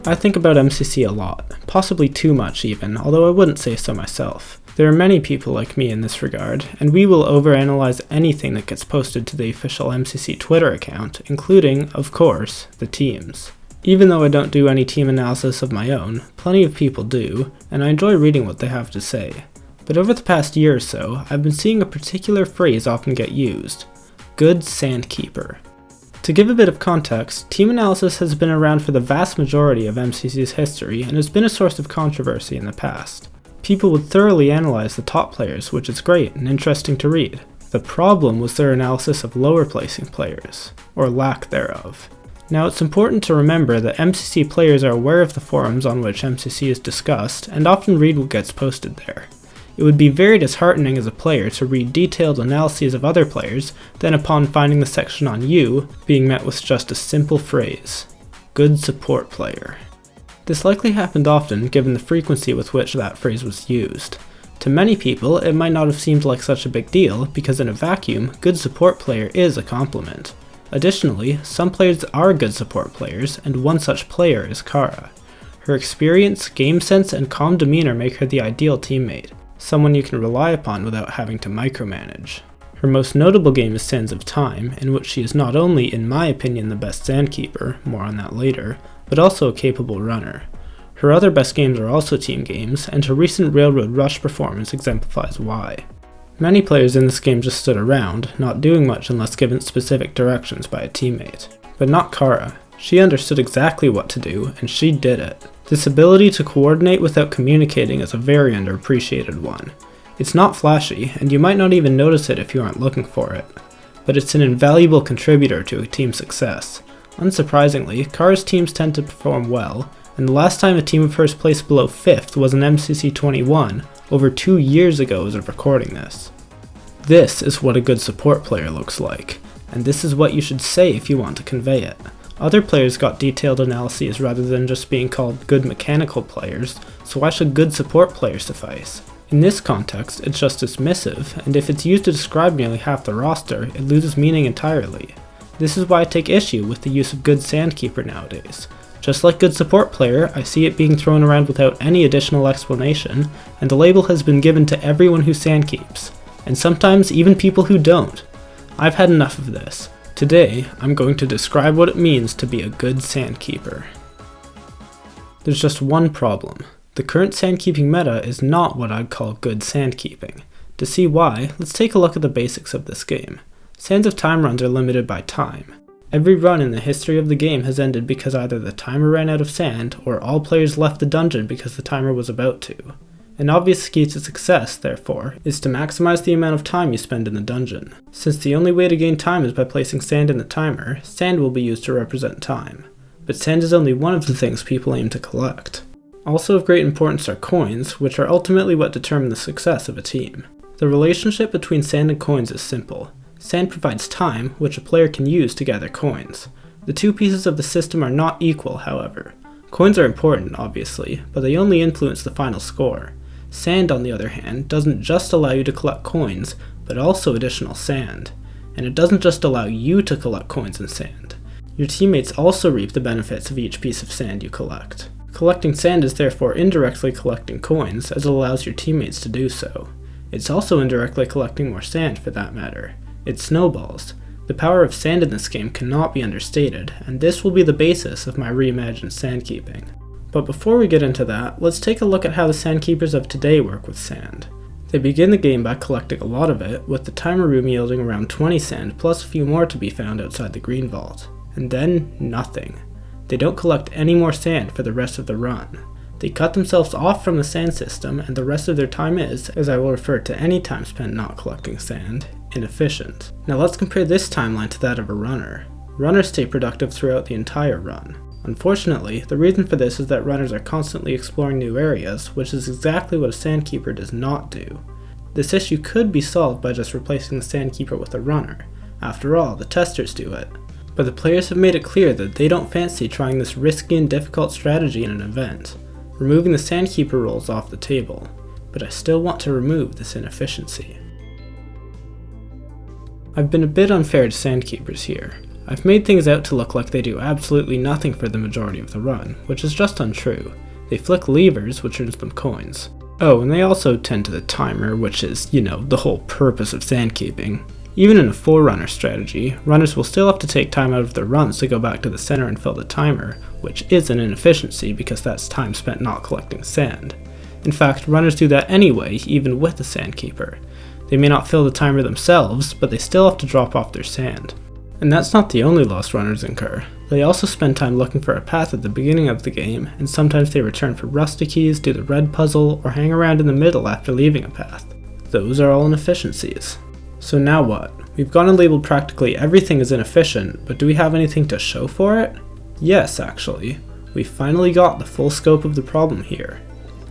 I think about MCC a lot, possibly too much even, although I wouldn't say so myself. There are many people like me in this regard, and we will overanalyze anything that gets posted to the official MCC Twitter account, including, of course, the teams. Even though I don't do any team analysis of my own, plenty of people do, and I enjoy reading what they have to say. But over the past year or so, I've been seeing a particular phrase often get used: good Sandkeeper. To give a bit of context, team analysis has been around for the vast majority of MCC's history and has been a source of controversy in the past. People would thoroughly analyze the top players, which is great and interesting to read. The problem was their analysis of lower placing players, or lack thereof. Now it's important to remember that MCC players are aware of the forums on which MCC is discussed and often read what gets posted there. It would be very disheartening as a player to read detailed analyses of other players, then upon finding the section on you, being met with just a simple phrase: good support player. This likely happened often given the frequency with which that phrase was used. To many people, it might not have seemed like such a big deal because in a vacuum, good support player is a compliment. Additionally, some players are good support players, and one such player is Kara. Her experience, game sense, and calm demeanor make her the ideal teammate, someone you can rely upon without having to micromanage. Her most notable game is Sands of Time, in which she is not only, in my opinion, the best Sandkeeper, more on that later, but also a capable runner. Her other best games are also team games, and her recent Railroad Rush performance exemplifies why. Many players in this game just stood around, not doing much unless given specific directions by a teammate. But not Kara. She understood exactly what to do, and she did it. This ability to coordinate without communicating is a very underappreciated one. It's not flashy, and you might not even notice it if you aren't looking for it. But it's an invaluable contributor to a team's success. Unsurprisingly, Kara's teams tend to perform well, and the last time a team of hers placed below 5th was in MCC 21, over 2 years ago as of recording this. This is what a good support player looks like, and this is what you should say if you want to convey it. Other players got detailed analyses rather than just being called good mechanical players, so why should good support player suffice? In this context, it's just dismissive, and if it's used to describe nearly half the roster, it loses meaning entirely. This is why I take issue with the use of good Sandkeeper nowadays. Just like good support player, I see it being thrown around without any additional explanation, and the label has been given to everyone who Sandkeeps, and sometimes even people who don't. I've had enough of this. Today, I'm going to describe what it means to be a good Sandkeeper. There's just one problem. The current Sandkeeping meta is not what I'd call good Sandkeeping. To see why, let's take a look at the basics of this game. Sands of Time runs are limited by time. Every run in the history of the game has ended because either the timer ran out of sand, or all players left the dungeon because the timer was about to. An obvious key to success, therefore, is to maximize the amount of time you spend in the dungeon. Since the only way to gain time is by placing sand in the timer, sand will be used to represent time. But sand is only one of the things people aim to collect. Also of great importance are coins, which are ultimately what determine the success of a team. The relationship between sand and coins is simple. Sand provides time, which a player can use to gather coins. The two pieces of the system are not equal, however. Coins are important, obviously, but they only influence the final score. Sand, on the other hand, doesn't just allow you to collect coins, but also additional sand. And it doesn't just allow you to collect coins and sand. Your teammates also reap the benefits of each piece of sand you collect. Collecting sand is therefore indirectly collecting coins, as it allows your teammates to do so. It's also indirectly collecting more sand, for that matter. It snowballs. The power of sand in this game cannot be understated, and this will be the basis of my reimagined Sandkeeping. But before we get into that, let's take a look at how the Sandkeepers of today work with sand. They begin the game by collecting a lot of it, with the timer room yielding around 20 sand plus a few more to be found outside the green vault. And then, nothing. They don't collect any more sand for the rest of the run. They cut themselves off from the sand system, and the rest of their time is, as I will refer to any time spent not collecting sand, inefficient. Now let's compare this timeline to that of a runner. Runners stay productive throughout the entire run. Unfortunately, the reason for this is that runners are constantly exploring new areas, which is exactly what a Sandkeeper does not do. This issue could be solved by just replacing the Sandkeeper with a runner. After all, the testers do it. But the players have made it clear that they don't fancy trying this risky and difficult strategy in an event, removing the Sandkeeper roles off the table. But I still want to remove this inefficiency. I've been a bit unfair to Sandkeepers here. I've made things out to look like they do absolutely nothing for the majority of the run, which is just untrue. They flick levers, which earns them coins. Oh, and they also tend to the timer, which is, the whole purpose of Sandkeeping. Even in a forerunner strategy, runners will still have to take time out of their runs to go back to the center and fill the timer, which is an inefficiency because that's time spent not collecting sand. In fact, runners do that anyway, even with the Sandkeeper. They may not fill the timer themselves, but they still have to drop off their sand. And that's not the only loss runners incur. They also spend time looking for a path at the beginning of the game, and sometimes they return for rusty keys, do the red puzzle, or hang around in the middle after leaving a path. Those are all inefficiencies. So now what? We've gone and labeled practically everything as inefficient, but do we have anything to show for it? Yes, actually. We finally got the full scope of the problem here.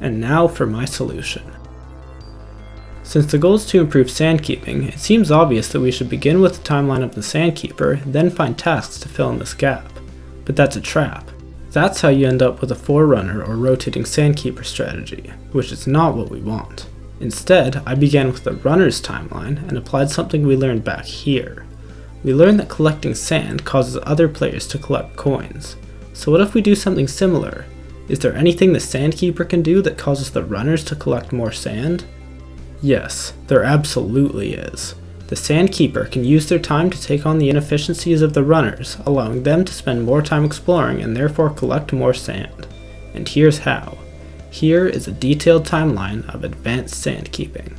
And now for my solution. Since the goal is to improve Sandkeeping, it seems obvious that we should begin with the timeline of the Sandkeeper, then find tasks to fill in this gap. But that's a trap. That's how you end up with a forerunner or rotating Sandkeeper strategy, which is not what we want. Instead, I began with the runner's timeline and applied something we learned back here. We learned that collecting sand causes other players to collect coins. So what if we do something similar? Is there anything the Sandkeeper can do that causes the runners to collect more sand? Yes, there absolutely is. The Sandkeeper can use their time to take on the inefficiencies of the runners, allowing them to spend more time exploring and therefore collect more sand. And here's how. Here is a detailed timeline of advanced Sandkeeping.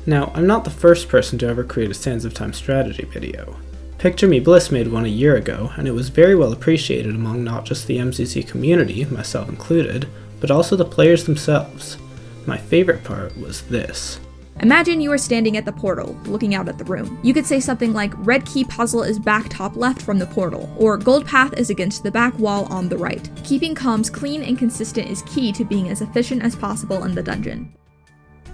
Now, I'm not the first person to ever create a Sands of Time strategy video. Picture Me Bliss made one a year ago, and it was very well appreciated among not just the MCC community, myself included, but also the players themselves. My favorite part was this. Imagine you are standing at the portal, looking out at the room. You could say something like, red key puzzle is back top left from the portal, or gold path is against the back wall on the right. Keeping comms clean and consistent is key to being as efficient as possible in the dungeon.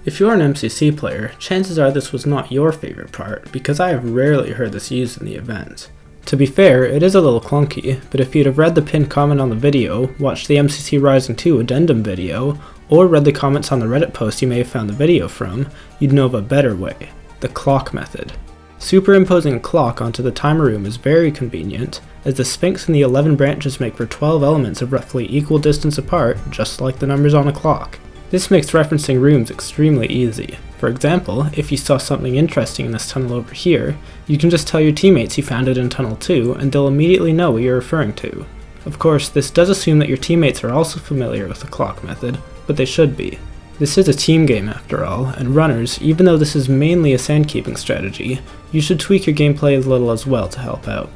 If you're an MCC player, chances are this was not your favorite part, because I have rarely heard this used in the event. To be fair, it is a little clunky, but if you'd have read the pinned comment on the video, watched the MCC Rising 2 addendum video, or read the comments on the Reddit post you may have found the video from, you'd know of a better way, the clock method. Superimposing a clock onto the timer room is very convenient, as the Sphinx and the 11 branches make for 12 elements of roughly equal distance apart, just like the numbers on a clock. This makes referencing rooms extremely easy. For example, if you saw something interesting in this tunnel over here, you can just tell your teammates you found it in tunnel 2 and they'll immediately know what you're referring to. Of course, this does assume that your teammates are also familiar with the clock method, but they should be. This is a team game after all, and runners, even though this is mainly a Sandkeeping strategy, you should tweak your gameplay a little as well to help out.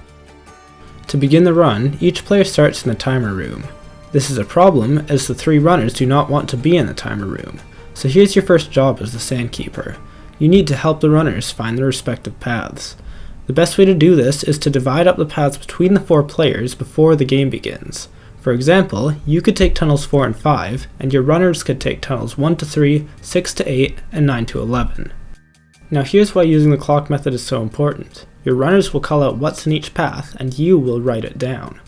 To begin the run, each player starts in the timer room. This is a problem, as the 3 runners do not want to be in the timer room. So here's your first job as the Sandkeeper. You need to help the runners find their respective paths. The best way to do this is to divide up the paths between the 4 players before the game begins. For example, you could take tunnels 4 and 5, and your runners could take tunnels 1 to 3, 6 to 8, and 9 to 11. Now here's why using the clock method is so important. Your runners will call out what's in each path, and you will write it down.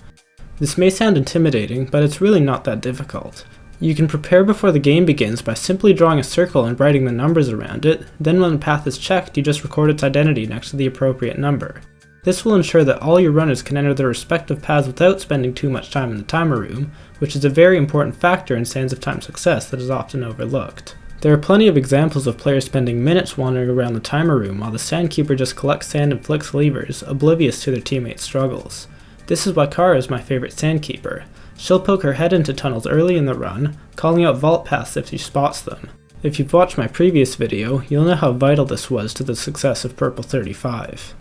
This may sound intimidating, but it's really not that difficult. You can prepare before the game begins by simply drawing a circle and writing the numbers around it, then when the path is checked, you just record its identity next to the appropriate number. This will ensure that all your runners can enter their respective paths without spending too much time in the timer room, which is a very important factor in Sands of Time success that is often overlooked. There are plenty of examples of players spending minutes wandering around the timer room while the Sandkeeper just collects sand and flicks levers, oblivious to their teammates' struggles. This is why Kara is my favorite Sandkeeper. She'll poke her head into tunnels early in the run, calling out vault paths if she spots them. If you've watched my previous video, you'll know how vital this was to the success of Purple 35.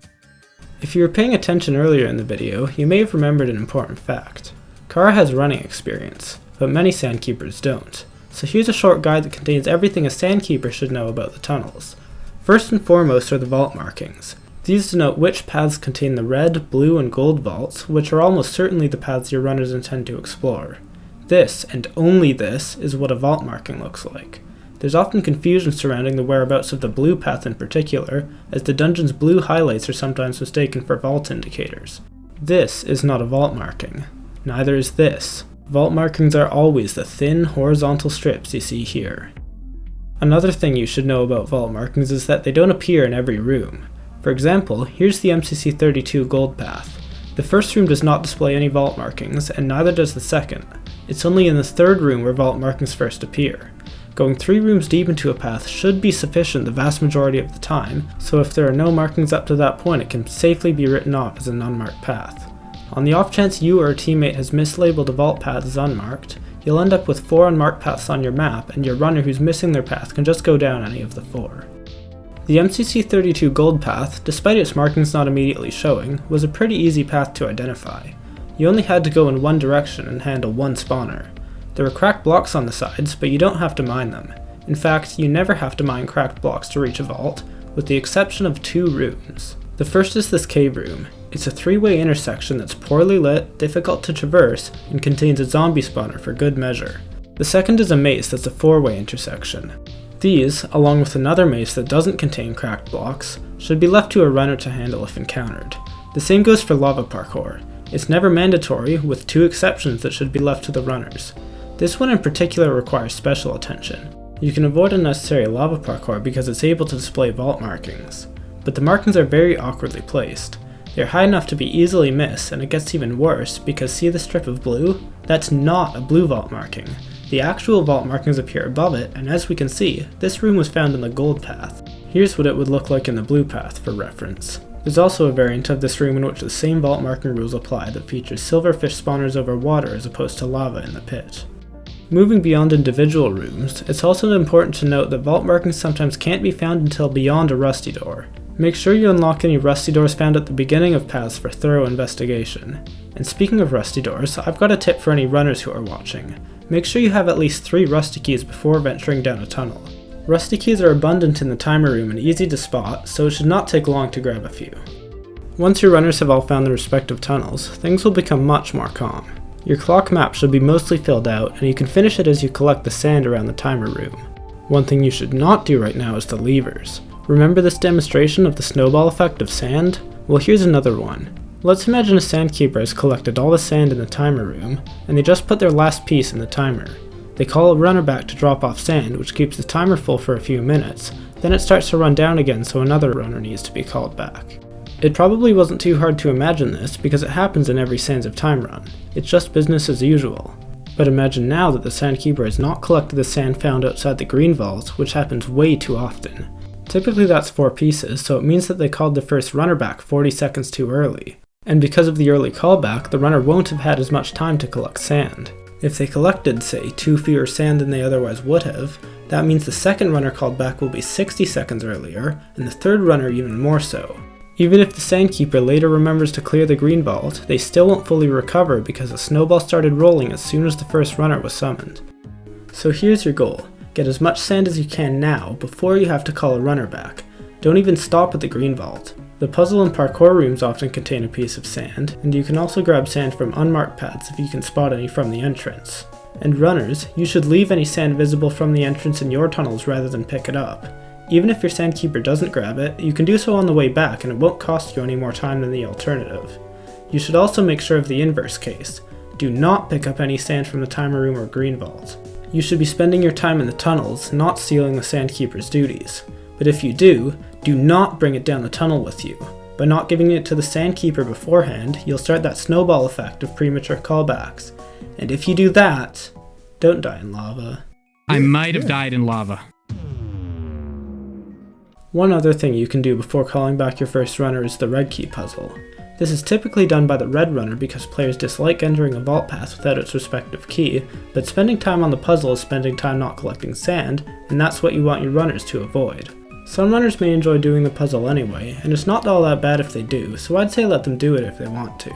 If you were paying attention earlier in the video, you may have remembered an important fact. Kara has running experience, but many Sandkeepers don't. So here's a short guide that contains everything a Sandkeeper should know about the tunnels. First and foremost are the vault markings. These denote which paths contain the red, blue, and gold vaults, which are almost certainly the paths your runners intend to explore. This, and only this, is what a vault marking looks like. There's often confusion surrounding the whereabouts of the blue path in particular, as the dungeon's blue highlights are sometimes mistaken for vault indicators. This is not a vault marking. Neither is this. Vault markings are always the thin, horizontal strips you see here. Another thing you should know about vault markings is that they don't appear in every room. For example, here's the MCC32 gold path. The first room does not display any vault markings, and neither does the second. It's only in the third room where vault markings first appear. Going 3 rooms deep into a path should be sufficient the vast majority of the time, so if there are no markings up to that point, it can safely be written off as an unmarked path. On the off chance you or a teammate has mislabeled a vault path as unmarked, you'll end up with 4 unmarked paths on your map, and your runner who's missing their path can just go down any of the 4. The MCC32 gold path, despite its markings not immediately showing, was a pretty easy path to identify. You only had to go in one direction and handle one spawner. There were cracked blocks on the sides, but you don't have to mine them. In fact, you never have to mine cracked blocks to reach a vault, with the exception of 2 rooms. The first is this cave room. It's a 3-way intersection that's poorly lit, difficult to traverse, and contains a zombie spawner for good measure. The second is a maze that's a 4-way intersection. These, along with another maze that doesn't contain cracked blocks, should be left to a runner to handle if encountered. The same goes for lava parkour. It's never mandatory, with 2 exceptions that should be left to the runners. This one in particular requires special attention. You can avoid unnecessary lava parkour because it's able to display vault markings, but the markings are very awkwardly placed. They're high enough to be easily missed, and it gets even worse because see the strip of blue? That's not a blue vault marking. The actual vault markings appear above it, and as we can see, this room was found in the gold path. Here's what it would look like in the blue path for reference. There's also a variant of this room in which the same vault marking rules apply that features silverfish spawners over water as opposed to lava in the pit. Moving beyond individual rooms, it's also important to note that vault markings sometimes can't be found until beyond a rusty door. Make sure you unlock any rusty doors found at the beginning of paths for thorough investigation. And speaking of rusty doors, I've got a tip for any runners who are watching. Make sure you have at least 3 rusty keys before venturing down a tunnel. Rusty keys are abundant in the timer room and easy to spot, so it should not take long to grab a few. Once your runners have all found their respective tunnels, things will become much more calm. Your clock map should be mostly filled out, and you can finish it as you collect the sand around the timer room. One thing you should not do right now is the levers. Remember this demonstration of the snowball effect of sand? Well, here's another one. Let's imagine a sandkeeper has collected all the sand in the timer room, and they just put their last piece in the timer. They call a runner back to drop off sand, which keeps the timer full for a few minutes, then it starts to run down again, so another runner needs to be called back. It probably wasn't too hard to imagine this because it happens in every Sands of Time run. It's just business as usual. But imagine now that the Sandkeeper has not collected the sand found outside the green vault, which happens way too often. Typically that's 4 pieces, so it means that they called the first runner back 40 seconds too early. And because of the early callback, the runner won't have had as much time to collect sand. If they collected, say, 2 fewer sand than they otherwise would have, that means the second runner called back will be 60 seconds earlier, and the third runner even more so. Even if the Sandkeeper later remembers to clear the green vault, they still won't fully recover because the snowball started rolling as soon as the first runner was summoned. So here's your goal. Get as much sand as you can now before you have to call a runner back. Don't even stop at the green vault. The puzzle and parkour rooms often contain a piece of sand, and you can also grab sand from unmarked paths if you can spot any from the entrance. And runners, you should leave any sand visible from the entrance in your tunnels rather than pick it up. Even if your Sandkeeper doesn't grab it, you can do so on the way back and it won't cost you any more time than the alternative. You should also make sure of the inverse case. Do not pick up any sand from the timer room or green vault. You should be spending your time in the tunnels, not stealing the Sandkeeper's duties. But if you do not bring it down the tunnel with you. By not giving it to the Sandkeeper beforehand, you'll start that snowball effect of premature callbacks. And if you do that, don't die in lava. I might have died in lava. One other thing you can do before calling back your first runner is the red key puzzle. This is typically done by the red runner because players dislike entering a vault path without its respective key, but spending time on the puzzle is spending time not collecting sand, and that's what you want your runners to avoid. Some runners may enjoy doing the puzzle anyway, and it's not all that bad if they do, so I'd say let them do it if they want to.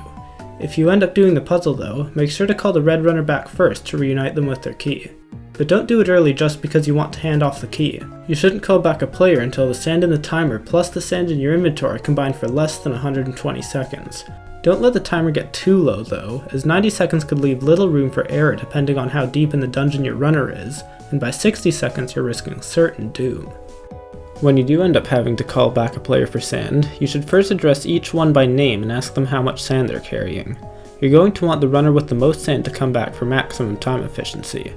If you end up doing the puzzle though, make sure to call the red runner back first to reunite them with their key. But don't do it early just because you want to hand off the key. You shouldn't call back a player until the sand in the timer plus the sand in your inventory combine for less than 120 seconds. Don't let the timer get too low though, as 90 seconds could leave little room for error depending on how deep in the dungeon your runner is, and by 60 seconds you're risking certain doom. When you do end up having to call back a player for sand, you should first address each one by name and ask them how much sand they're carrying. You're going to want the runner with the most sand to come back for maximum time efficiency.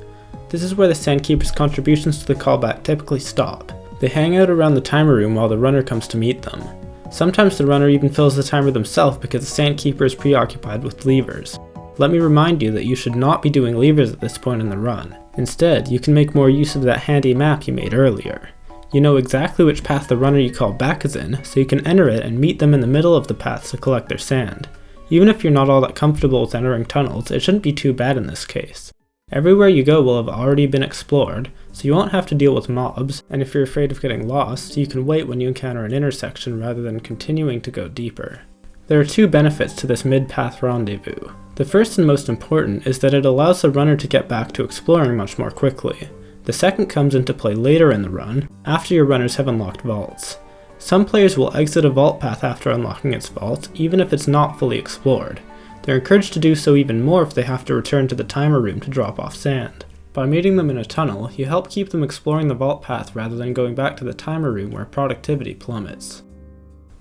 This is where the Sandkeeper's contributions to the callback typically stop. They hang out around the timer room while the runner comes to meet them. Sometimes the runner even fills the timer themselves because the Sandkeeper is preoccupied with levers. Let me remind you that you should not be doing levers at this point in the run. Instead, you can make more use of that handy map you made earlier. You know exactly which path the runner you call back is in, so you can enter it and meet them in the middle of the path to collect their sand. Even if you're not all that comfortable with entering tunnels, it shouldn't be too bad in this case. Everywhere you go will have already been explored, so you won't have to deal with mobs, and if you're afraid of getting lost, you can wait when you encounter an intersection rather than continuing to go deeper. There are two benefits to this mid-path rendezvous. The first and most important is that it allows the runner to get back to exploring much more quickly. The second comes into play later in the run, after your runners have unlocked vaults. Some players will exit a vault path after unlocking its vault, even if it's not fully explored. They're encouraged to do so even more if they have to return to the timer room to drop off sand. By meeting them in a tunnel, you help keep them exploring the vault path rather than going back to the timer room where productivity plummets.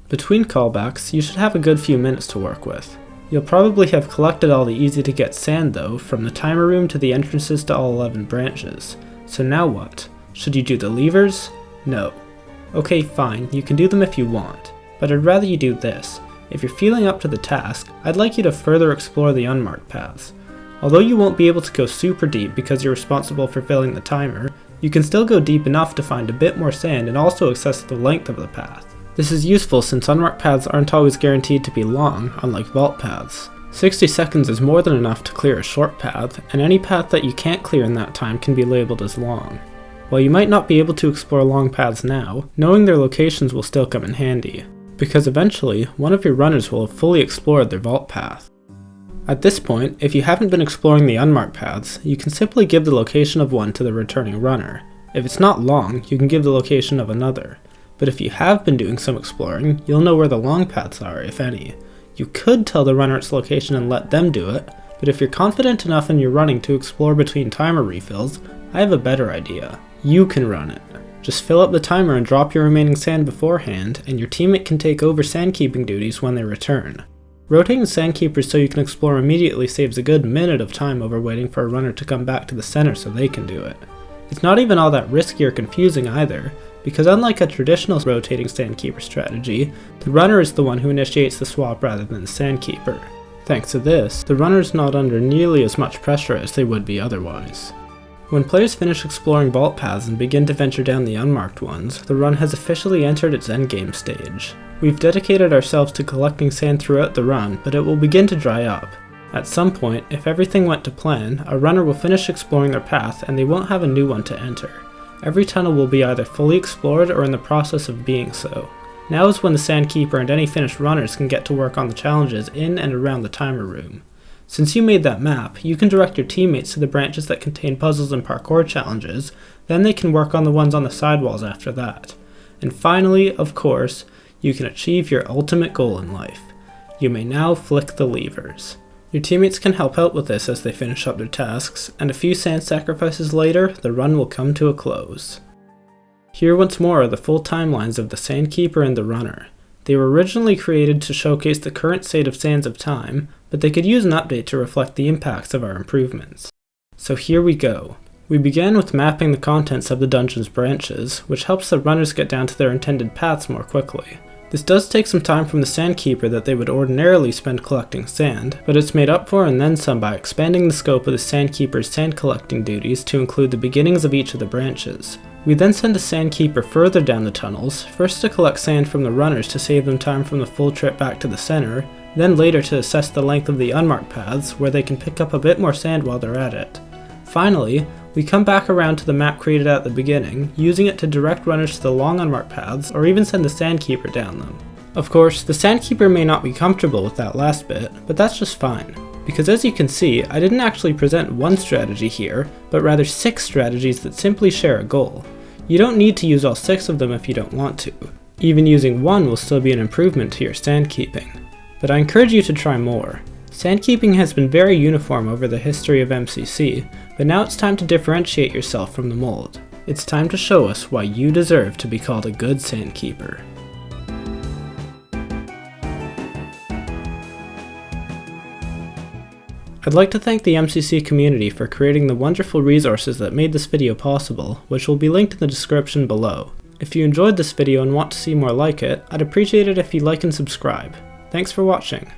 Between callbacks, you should have a good few minutes to work with. You'll probably have collected all the easy to get sand though, from the timer room to the entrances to all 11 branches. So now what? Should you do the levers? No. Okay, fine, you can do them if you want, but I'd rather you do this. If you're feeling up to the task, I'd like you to further explore the unmarked paths. Although you won't be able to go super deep because you're responsible for filling the timer, you can still go deep enough to find a bit more sand and also access the length of the path. This is useful since unmarked paths aren't always guaranteed to be long, unlike vault paths. 60 seconds is more than enough to clear a short path, and any path that you can't clear in that time can be labeled as long. While you might not be able to explore long paths now, knowing their locations will still come in handy, because eventually, one of your runners will have fully explored their vault path. At this point, if you haven't been exploring the unmarked paths, you can simply give the location of one to the returning runner. If it's not long, you can give the location of another. But if you have been doing some exploring, you'll know where the long paths are, if any. You could tell the runner its location and let them do it, but if you're confident enough in your running to explore between timer refills, I have a better idea. You can run it. Just fill up the timer and drop your remaining sand beforehand, and your teammate can take over sandkeeping duties when they return. Rotating sandkeepers so you can explore immediately saves a good minute of time over waiting for a runner to come back to the center so they can do it. It's not even all that risky or confusing either, because unlike a traditional rotating sandkeeper strategy, the runner is the one who initiates the swap rather than the sandkeeper. Thanks to this, the runner is not under nearly as much pressure as they would be otherwise. When players finish exploring vault paths and begin to venture down the unmarked ones, the run has officially entered its endgame stage. We've dedicated ourselves to collecting sand throughout the run, but it will begin to dry up. At some point, if everything went to plan, a runner will finish exploring their path and they won't have a new one to enter. Every tunnel will be either fully explored or in the process of being so. Now is when the Sandkeeper and any finished runners can get to work on the challenges in and around the timer room. Since you made that map, you can direct your teammates to the branches that contain puzzles and parkour challenges, then they can work on the ones on the sidewalls after that. And finally, of course, you can achieve your ultimate goal in life. You may now flick the levers. Your teammates can help out with this as they finish up their tasks, and a few sand sacrifices later, the run will come to a close. Here once more are the full timelines of the Sandkeeper and the runner. They were originally created to showcase the current state of Sands of Time, but they could use an update to reflect the impacts of our improvements. So here we go. We began with mapping the contents of the dungeon's branches, which helps the runners get down to their intended paths more quickly. This does take some time from the Sandkeeper that they would ordinarily spend collecting sand, but it's made up for and then some by expanding the scope of the Sandkeeper's sand collecting duties to include the beginnings of each of the branches. We then send the Sandkeeper further down the tunnels, first to collect sand from the runners to save them time from the full trip back to the center, then later to assess the length of the unmarked paths where they can pick up a bit more sand while they're at it. Finally, we come back around to the map created at the beginning, using it to direct runners to the long unmarked paths or even send the Sandkeeper down them. Of course, the Sandkeeper may not be comfortable with that last bit, but that's just fine. Because as you can see, I didn't actually present one strategy here, but rather 6 strategies that simply share a goal. You don't need to use all 6 of them if you don't want to. Even using one will still be an improvement to your sandkeeping. But I encourage you to try more. Sandkeeping has been very uniform over the history of MCC, but now it's time to differentiate yourself from the mold. It's time to show us why you deserve to be called a good Sandkeeper. I'd like to thank the MCC community for creating the wonderful resources that made this video possible, which will be linked in the description below. If you enjoyed this video and want to see more like it, I'd appreciate it if you like and subscribe. Thanks for watching.